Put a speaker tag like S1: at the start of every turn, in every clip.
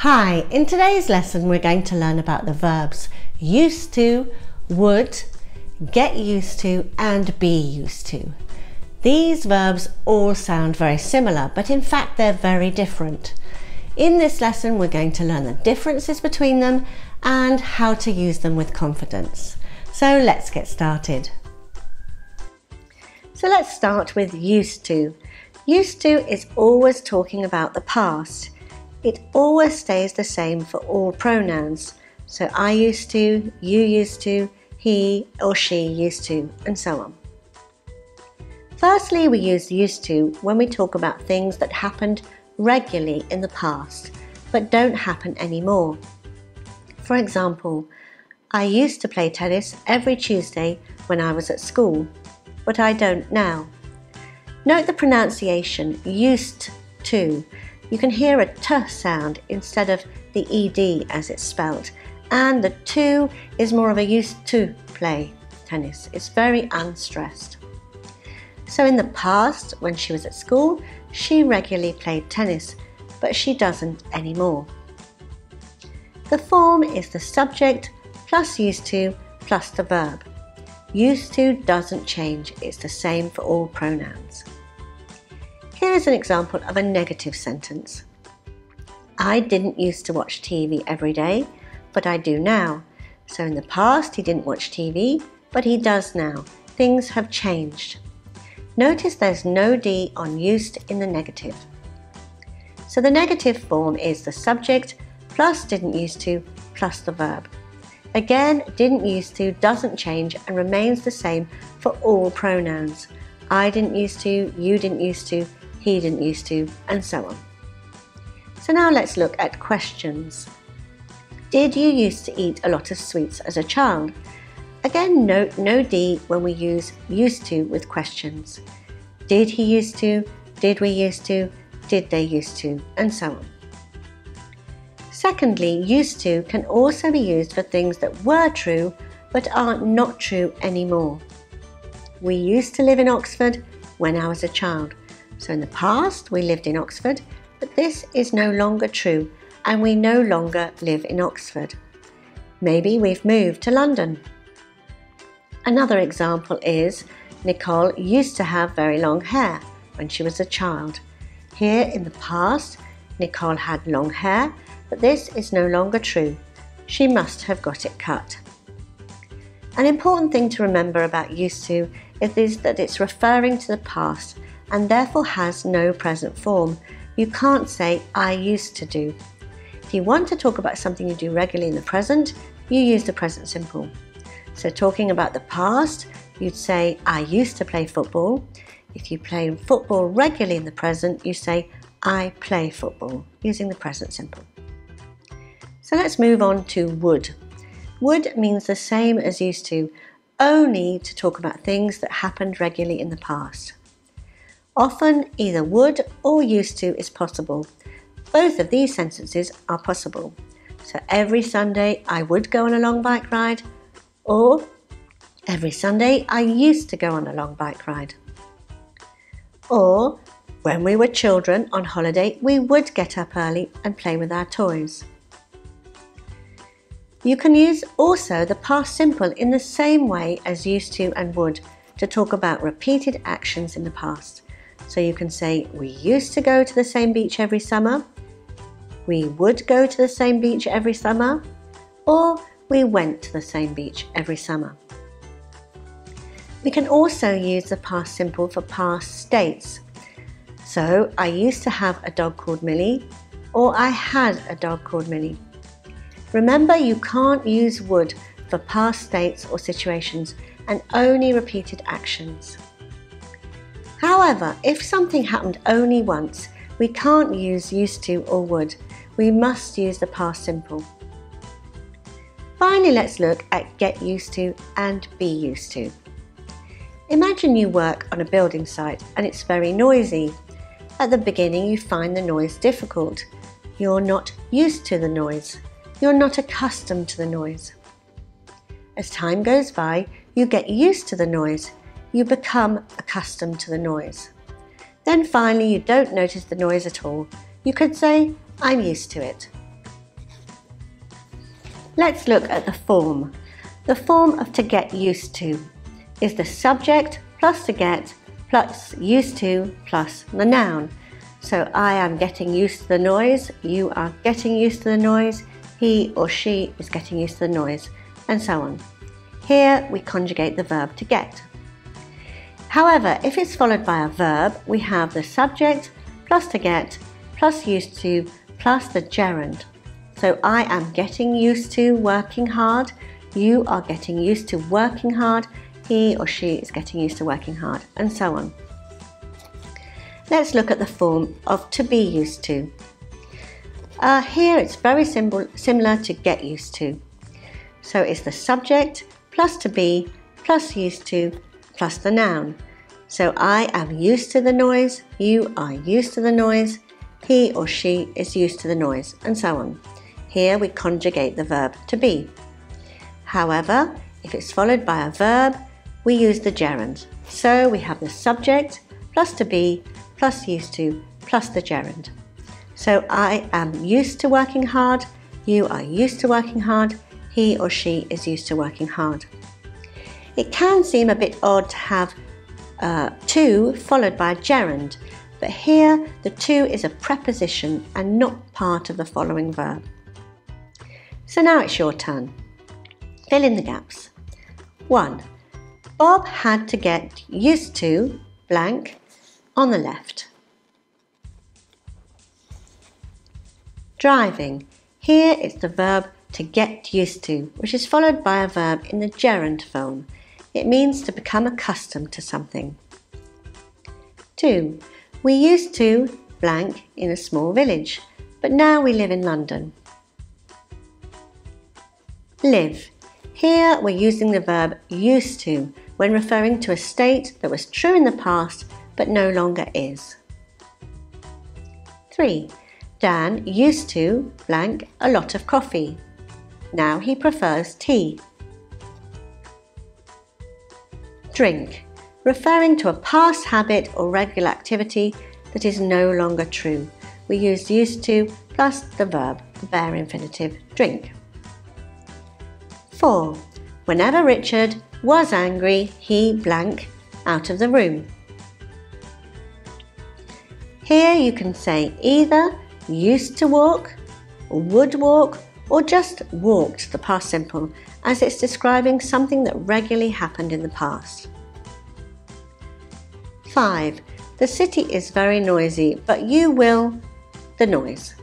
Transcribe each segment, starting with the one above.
S1: Hi, in today's lesson we're going to learn about the verbs used to, would, get used to and be used to. These verbs all sound very similar, but in fact they're very different. In this lesson we're going to learn the differences between them and how to use them with confidence. So let's get started. So let's start with used to. Used to is always talking about the past. It always stays the same for all pronouns. So I used to, you used to, he or she used to, and so on. Firstly, we use used to when we talk about things that happened regularly in the past, but don't happen anymore. For example, I used to play tennis every Tuesday when I was at school, but I don't now. Note the pronunciation, used to. You can hear a t sound instead of the ed as it's spelt, and the to is more of a used to play tennis. It's very unstressed. So in the past, when she was at school, she regularly played tennis, but she doesn't anymore. The form is the subject plus used to plus the verb. Used to doesn't change, it's the same for all pronouns. Here is an example of a negative sentence. I didn't used to watch TV every day, but I do now. So in the past he didn't watch TV, but he does now. Things have changed. Notice there's no D on used in the negative. So the negative form is the subject plus didn't used to plus the verb. Again, didn't used to doesn't change and remains the same for all pronouns. I didn't used to, you didn't used to, he didn't used to, and so on. So now let's look at questions. Did you used to eat a lot of sweets as a child? Again, note no D when we use used to with questions. Did he used to? Did we used to? Did they used to? And so on. Secondly, used to can also be used for things that were true but are not true anymore. We used to live in Oxford when I was a child. So in the past we lived in Oxford, but this is no longer true and we no longer live in Oxford. Maybe we've moved to London. Another example is Nicole used to have very long hair when she was a child. Here in the past, Nicole had long hair, but this is no longer true. She must have got it cut. An important thing to remember about used to is that it's referring to the past and therefore has no present form. You can't say I used to do. If you want to talk about something you do regularly in the present, you use the present simple. So talking about the past, you'd say I used to play football. If you play football regularly in the present, you say I play football, using the present simple. So let's move on to would. Would means the same as used to, only to talk about things that happened regularly in the past. Often either would or used to is possible. Both of these sentences are possible. So every Sunday I would go on a long bike ride, or every Sunday I used to go on a long bike ride. Or when we were children on holiday, we would get up early and play with our toys. You can use also the past simple in the same way as used to and would to talk about repeated actions in the past. So you can say, we used to go to the same beach every summer, we would go to the same beach every summer, or we went to the same beach every summer. We can also use the past simple for past states. So I used to have a dog called Millie, or I had a dog called Millie. Remember, you can't use would for past states or situations and only repeated actions. However, if something happened only once, we can't use used to or would. We must use the past simple. Finally, let's look at get used to and be used to. Imagine you work on a building site and it's very noisy. At the beginning, you find the noise difficult. You're not used to the noise. You're not accustomed to the noise. As time goes by, you get used to the noise. You become accustomed to the noise. Then finally you don't notice the noise at all. You could say, I'm used to it. Let's look at the form. The form of to get used to is the subject plus to get plus used to plus the noun. So I am getting used to the noise, you are getting used to the noise, he or she is getting used to the noise, and so on. Here we conjugate the verb to get. However, if it's followed by a verb, we have the subject plus to get plus used to plus the gerund. So I am getting used to working hard, you are getting used to working hard, he or she is getting used to working hard, and so on. Let's look at the form of to be used to. Here it's very similar to get used to. So it's the subject plus to be plus used to plus the noun. So I am used to the noise, you are used to the noise, he or she is used to the noise, and so on. Here we conjugate the verb to be. However, if it's followed by a verb, we use the gerund. So we have the subject plus to be plus used to plus the gerund. So I am used to working hard, you are used to working hard, he or she is used to working hard. It can seem a bit odd to have to followed by a gerund, but here the to is a preposition and not part of the following verb. So now it's your turn. Fill in the gaps. 1. Bob had to get used to blank on the left. Driving. Here it's the verb to get used to, which is followed by a verb in the gerund form. It means to become accustomed to something. 2. We used to blank in a small village, but now we live in London. Live. Here we're using the verb used to when referring to a state that was true in the past but no longer is. 3. Dan used to blank a lot of coffee. Now he prefers tea. Drink. Referring to a past habit or regular activity that is no longer true. We use used to plus the verb, the bare infinitive, drink. 4. Whenever Richard was angry, he blank out of the room. Here you can say either used to walk, would walk, or just walked, the past simple, as it's describing something that regularly happened in the past. 5. The city is very noisy, but you will the noise.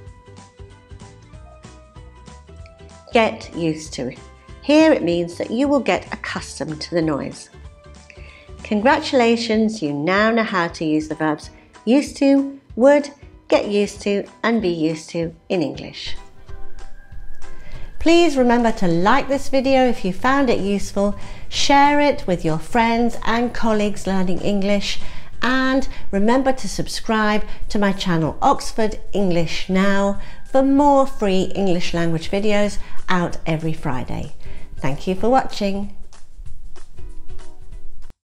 S1: Get used to. Here it means that you will get accustomed to the noise. Congratulations, you now know how to use the verbs used to, would, get used to, and be used to in English. Please remember to like this video if you found it useful, share it with your friends and colleagues learning English, and remember to subscribe to my channel Oxford English Now for more free English language videos out every Friday. Thank you for watching.